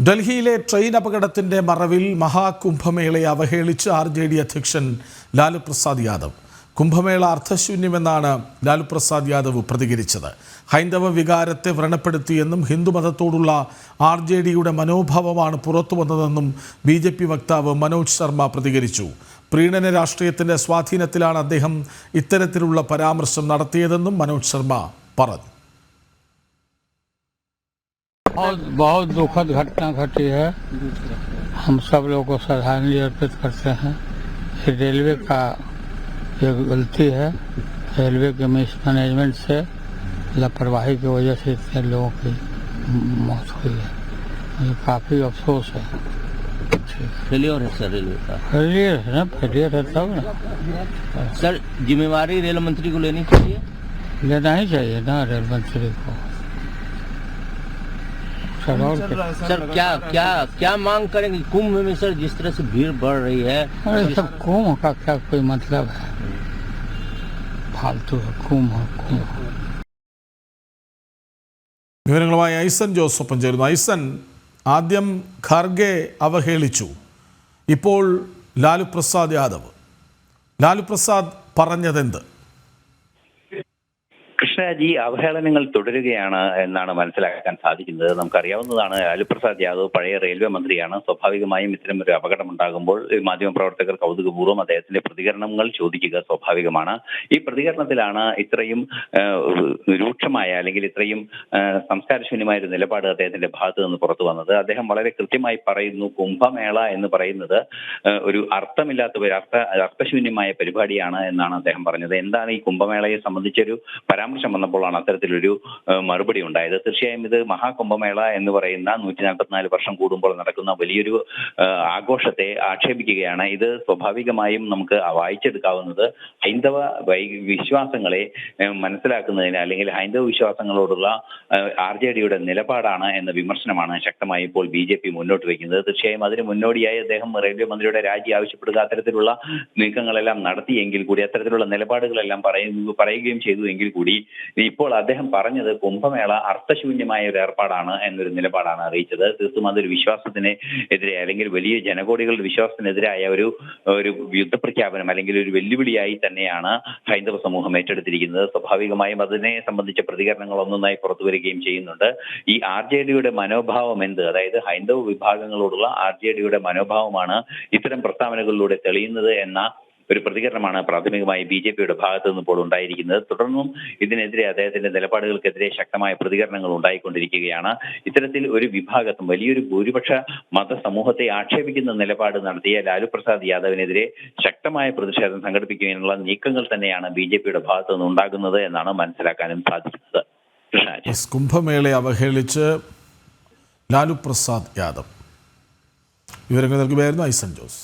ഡൽഹിയിലെ ട്രെയിൻ അപകടത്തിന്റെ മറവിൽ മഹാകുംഭമേളയെ അവഹേളിച്ച് RJD അധ്യക്ഷൻ ലാലു പ്രസാദ് യാദവ്. കുംഭമേള അർത്ഥശൂന്യമെന്നാണ് ലാലു പ്രസാദ് യാദവ് പ്രതികരിച്ചത്. ഹൈന്ദവ വികാരത്തെ വ്രണപ്പെടുത്തിയെന്നും ഹിന്ദുമതത്തോടുള്ള RJDയുടെ മനോഭാവമാണ് പുറത്തുവന്നതെന്നും BJP വക്താവ് മനോജ് ശർമ്മ പ്രതികരിച്ചു. പ്രീണന രാഷ്ട്രീയത്തിന്റെ സ്വാധീനത്തിലാണ് അദ്ദേഹം ഇത്തരത്തിലുള്ള പരാമർശം നടത്തിയതെന്നും മനോജ് ശർമ്മ പറഞ്ഞു. बहुत दुखद घटना घटी है। हम सब लोगों को श्रद्धांजलि अर्पित करते हैं। रेलवे का ये गलती है, रेलवे के मिसमैनेजमेंट से, लापरवाही की वजह से इतने लोगों की मौत हुई है। मुझे काफ़ी अफसोस है। फेलियर है सर रेलवे का। फेलियर है ना, फेलियर है तब ना सर, जिम्मेवारी रेल मंत्री को लेनी चाहिए, लेना ही चाहिए ना रेल मंत्री को। सर क्या मांग करेंगे कुंभ में सर, जिस तरह से भीड़ बढ़ रही है? अरे सब कुंभ का क्या कोई मतलब है, फालतू है कुंभ। വിവരങ്ങളുമായി ഐസൻ ജോസഫും ചേരുന്നു. ഐസൻ, ആദ്യം ഖാർഗെ അവഹേളിച്ചു, ഇപ്പോൾ ലാലു പ്രസാദ് യാദവ്. ലാലു പ്രസാദ് പറഞ്ഞതെന്ത്? കൃഷ്ണരാജ്, അവഹേളനങ്ങൾ തുടരുകയാണ് എന്നാണ് മനസ്സിലാക്കാൻ സാധിക്കുന്നത്. നമുക്കറിയാവുന്നതാണ്, ലാലു പ്രസാദ് യാദവ് പഴയ റെയിൽവേ മന്ത്രിയാണ്. സ്വാഭാവികമായും ഇത്തരം ഒരു അപകടം ഉണ്ടാകുമ്പോൾ മാധ്യമപ്രവർത്തകർ കൗതുകപൂർവ്വം അദ്ദേഹത്തിന്റെ പ്രതികരണങ്ങൾ ചോദിക്കുക സ്വാഭാവികമാണ്. ഈ പ്രതികരണത്തിലാണ് ഇത്രയും രൂക്ഷമായ അല്ലെങ്കിൽ ഇത്രയും സംസ്കാരശൂന്യമായ ഒരു നിലപാട് അദ്ദേഹത്തിന്റെ ഭാഗത്ത് നിന്ന് പുറത്തു വന്നത്. അദ്ദേഹം വളരെ കൃത്യമായി പറയുന്നു, കുംഭമേള എന്ന് പറയുന്നത് ഒരു അർത്ഥശൂന്യമായ പരിപാടിയാണ് എന്നാണ് അദ്ദേഹം പറഞ്ഞത്. എന്താണ് ഈ കുംഭമേളയെ സംബന്ധിച്ചൊരു പരാമർശം വന്നപ്പോഴാണ് അത്തരത്തിലൊരു മറുപടി ഉണ്ടായത്. തീർച്ചയായും ഇത് മഹാകുംഭമേള എന്ന് പറയുന്ന 144 വർഷം കൂടുമ്പോൾ നടക്കുന്ന വലിയൊരു ആഘോഷത്തെ ആക്ഷേപിക്കുകയാണ്. ഇത് സ്വാഭാവികമായും നമുക്ക് വായിച്ചെടുക്കാവുന്നത് ഹൈന്ദവ വിശ്വാസങ്ങളെ മനസ്സിലാക്കുന്നതിന് അല്ലെങ്കിൽ ഹൈന്ദവ വിശ്വാസങ്ങളോടുള്ള RJDയുടെ നിലപാടാണ് എന്ന വിമർശനമാണ് ശക്തമായി ഇപ്പോൾ BJP മുന്നോട്ട് വയ്ക്കുന്നത്. തീർച്ചയായും അതിന് മുന്നോടിയായി അദ്ദേഹം റെയിൽവേ മന്ത്രിയുടെ രാജി ആവശ്യപ്പെടുക, അത്തരത്തിലുള്ള നീക്കങ്ങളെല്ലാം നടത്തിയെങ്കിൽ കൂടി, അത്തരത്തിലുള്ള നിലപാടുകളെല്ലാം പറയുകയും ചെയ്തു എങ്കിൽ കൂടി, ഇപ്പോൾ അദ്ദേഹം പറഞ്ഞത് കുംഭമേള അർത്ഥശൂന്യമായ ഒരു ഏർപ്പാടാണ് എന്നൊരു നിലപാടാണ് അറിയിച്ചത്. തീർത്തും അതൊരു വിശ്വാസത്തിന് എതിരെ അല്ലെങ്കിൽ വലിയ ജനകോടികളുടെ വിശ്വാസത്തിനെതിരായ ഒരു യുദ്ധപ്രഖ്യാപനം അല്ലെങ്കിൽ ഒരു വെല്ലുവിളിയായി തന്നെയാണ് ഹൈന്ദവ സമൂഹം ഏറ്റെടുത്തിരിക്കുന്നത്. സ്വാഭാവികമായും അതിനെ സംബന്ധിച്ച പ്രതികരണങ്ങൾ ഒന്നൊന്നായി പുറത്തു വരികയും ചെയ്യുന്നുണ്ട്. ഈ RJDയുടെ മനോഭാവം എന്ത്, അതായത് ഹൈന്ദവ വിഭാഗങ്ങളോടുള്ള RJDയുടെ മനോഭാവമാണ് ഇത്തരം പ്രസ്താവനകളിലൂടെ തെളിയുന്നത് എന്ന ഒരു പ്രതികരണമാണ് പ്രാഥമികമായി BJPയുടെ ഭാഗത്തു നിന്ന് ഇപ്പോൾ ഉണ്ടായിരിക്കുന്നത്. തുടർന്നും ഇതിനെതിരെ അദ്ദേഹത്തിന്റെ നിലപാടുകൾക്കെതിരെ ശക്തമായ പ്രതികരണങ്ങൾ ഉണ്ടായിക്കൊണ്ടിരിക്കുകയാണ്. ഇത്തരത്തിൽ ഒരു വിഭാഗത്തും വലിയൊരു ഭൂരിപക്ഷ മതസമൂഹത്തെ ആക്ഷേപിക്കുന്ന നിലപാട് നടത്തിയ ലാലു പ്രസാദ് യാദവിനെതിരെ ശക്തമായ പ്രതിഷേധം സംഘടിപ്പിക്കുന്നതിനുള്ള നീക്കങ്ങൾ തന്നെയാണ് BJPയുടെ ഭാഗത്തു നിന്ന് ഉണ്ടാകുന്നത് എന്നാണ് മനസ്സിലാക്കാനും സാധിക്കുന്നത്. കുംഭമേളയെ അവഹേളിച്ച് ലാലു പ്രസാദ് യാദവ്. വിവരങ്ങൾ നൽകുകയായിരുന്നു ഐസൻ ജോസ്.